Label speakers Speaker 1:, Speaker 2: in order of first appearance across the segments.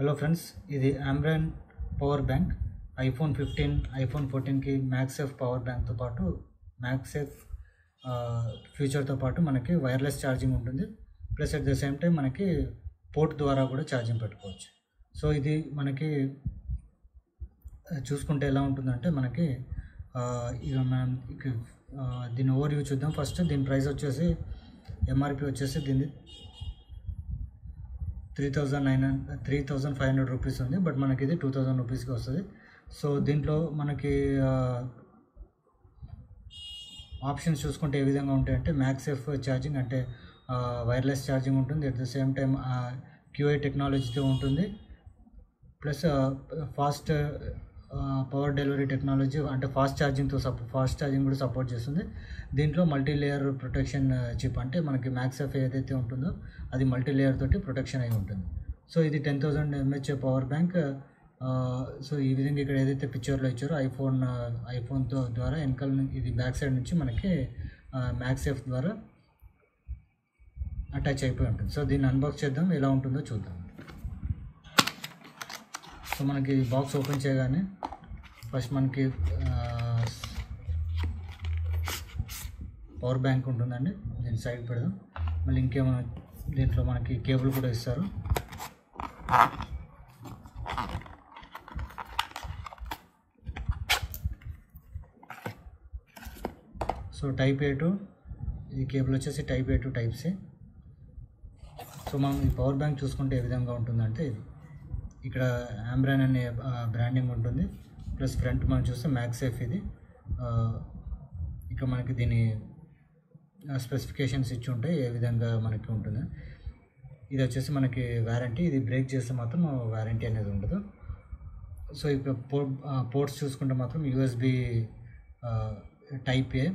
Speaker 1: Hello friends, ఇది Ambrane power bank iPhone 15 iPhone 14కి MagSafe power బ్యాంక్తో పాటు మ్యాక్సేఫ్ ఫ్యూచర్తో పాటు మనకి వైర్లెస్ ఛార్జింగ్ ఉంటుంది. Plus at the same time మనకి పోర్ట్ ద్వారా కూడా ఛార్జింగ్ పెట్టుకోవచ్చు. సో ఇది మనకి చూసుకుంటే ఎలా ఉంటుందంటే మనకి ఇక మనం దీని ఓవర్ వ్యూ చూద్దాం. ఫస్ట్ దీని ప్రైస్ వచ్చేసి ఎంఆర్పి వచ్చేసి దీన్ని 3,500 రూపీస్ ఉంది. బట్ మనకి ఇది 2,000 రూపీస్కి వస్తుంది. సో దీంట్లో మనకి ఆప్షన్స్ చూసుకుంటే ఏ విధంగా ఉంటాయంటే మ్యాక్సేఫ్ ఛార్జింగ్ అంటే వైర్లెస్ ఛార్జింగ్ ఉంటుంది. At the same time QI టెక్నాలజీతో ఉంటుంది. Plus fast power delivery technology అంటే ఫాస్ట్ ఛార్జింగ్ కూడా సపోర్ట్ చేస్తుంది. దీంట్లో మల్టీ లేయర్ ప్రొటెక్షన్ చిప్ అంటే మనకి మ్యాక్సాఫ్ ఏదైతే ఉంటుందో అది మల్టీ లేయర్ తోటి ప్రొటెక్షన్ అయి ఉంటుంది. సో ఇది 10,000 mAh పవర్ బ్యాంక్. సో ఈ విధంగా ఇక్కడ ఏదైతే పిక్చర్లో ఇచ్చారో ఐఫోన్తో ద్వారా వెనకాల ఇది బ్యాక్ సైడ్ నుంచి మనకి మ్యాక్సేఫ్ ద్వారా అటాచ్ అయిపోయి ఉంటుంది. సో దీన్ని అన్బాక్స్ చేద్దాం, ఎలా ఉంటుందో చూద్దాం. సో మనకి బాక్స్ ఓపెన్ చేయగానే ఫస్ట్ మనకి పవర్ బ్యాంక్ ఉంటుందండి. దీని సైడ్ పెడదాం. మళ్ళీ ఇంకేమైనా దీంట్లో మనకి కేబుల్ కూడా ఇస్తారు. సో టైప్ A to ఈ కేబుల్ వచ్చేసి type A to type C. So మనం ఈ పవర్ బ్యాంక్ చూసుకుంటే ఏ విధంగా ఉంటుందంటే ఇక్కడ ఆంబ్రాన్ అనే బ్రాండింగ్ ఉంటుంది. ప్లస్ ఫ్రంట్ మనం చూస్తే మ్యాక్సేఫ్ ఇది. ఇక మనకి దీని స్పెసిఫికేషన్స్ ఇచ్చి ఉంటాయి ఏ విధంగా మనకి ఉంటుంది. ఇది వచ్చేసి మనకి వారంటీ. ఇది బ్రేక్ చేస్తే మాత్రం వారంటీ అనేది ఉండదు. సో ఇక పోర్ట్స్ చూసుకుంటే మాత్రం USB type A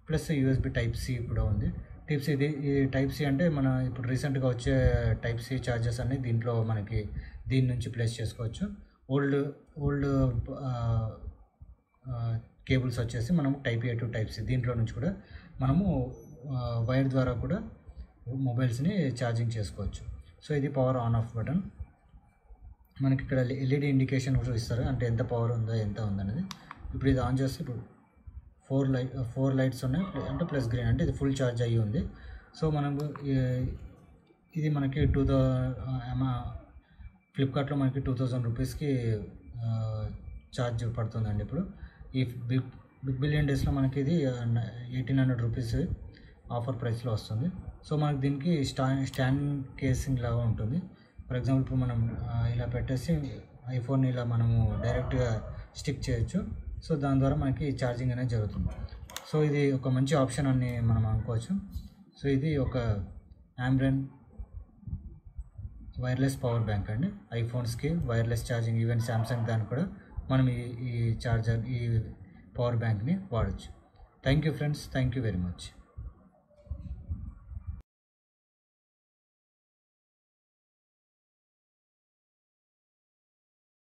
Speaker 1: plus USB type C కూడా ఉంది. ఈ టైప్ C అంటే మన ఇప్పుడు రీసెంట్గా వచ్చే టైప్ C ఛార్జెస్ అన్ని దీంట్లో మనకి దీని నుంచి ప్లేస్ చేసుకోవచ్చు. ఓల్డ్ కేబుల్స్ వచ్చేసి మనం type A to type C దీంట్లో నుంచి కూడా మనము వైర్ ద్వారా కూడా మొబైల్స్ని ఛార్జింగ్ చేసుకోవచ్చు. సో ఇది పవర్ ఆన్ ఆఫ్ బటన్. మనకి ఇక్కడ LED ఇండికేషన్ కూడా ఇస్తారు, అంటే ఎంత పవర్ ఉందో ఎంత ఉందనేది. ఇప్పుడు ఇది ఆన్ చేస్తే ఇప్పుడు 4 లైట్స్ ఉన్నాయి, అంటే ప్లస్ గ్రీన్ అంటే ఇది ఫుల్ ఛార్జ్ అయ్యి ఉంది. సో మనకు ఇది మనకి ఫ్లిప్కార్ట్లో మనకి 2,000 రూపీస్కి ఛార్జ్ పడుతుందండి. ఇప్పుడు ఈ బిగ్ బిలియన్ డేస్లో మనకి ఇది 1,800 రూపీస్ ఆఫర్ ప్రైస్లో వస్తుంది. సో మనకి దీనికి స్టాండ్ కేసింగ్ లాగా ఉంటుంది. ఫర్ ఎగ్జాంపుల్ ఇప్పుడు మనం ఇలా పెట్టేసి ఐఫోన్ ఇలా మనము డైరెక్ట్గా స్టిక్ చేయొచ్చు. సో దాని ద్వారా మనకి ఛార్జింగ్ అనేది జరుగుతుంది. సో ఇది ఒక మంచి ఆప్షన్ అని మనం అనుకోవచ్చు. సో ఇది ఒక ఆంబ్రాన్ వైర్లెస్ పవర్ బ్యాంక్ అండి. ఐఫోన్స్కి వైర్లెస్ ఛార్జింగ్, ఈవెన్ శాంసంగ్ దానికి కూడా మనం ఈ పవర్ బ్యాంక్ని వాడచ్చు. Thank you friends, thank you very much.